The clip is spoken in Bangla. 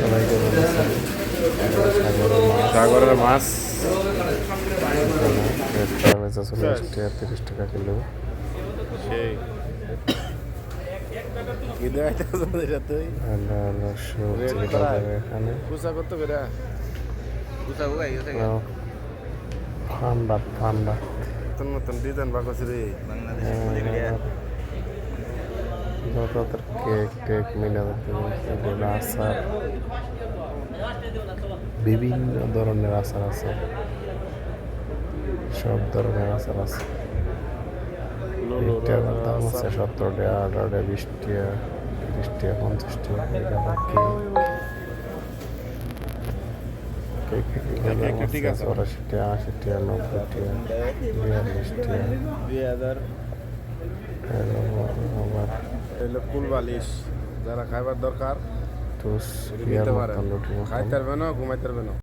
সবাইকে বলেছেন সাগরের মাছ চলে 30 টাকা কিলো। এখানে ঠান্ডা ঠান্ডা নতুন ডিজাইন বা করছে রে যত কেক টেক মিনার আচার, বিভিন্ন ধরনের আচার আছে, সব ধরনের আচার আছে। টাকার দাম আছে 70 টাকা, 18 টাকা, 20 টাকা, 30 টাকা, 50 টাকা। ঠিক আছে 84 টাকা, 80 টাকা, 90 টাকা, 42 টাকা। 2000 আবার এলো কুল বালিশ, যারা খাইবার দরকার টুস নিতে পারেন। লুটির মতন। খাইতে পারবে না, ঘুমাইতে পারবে না।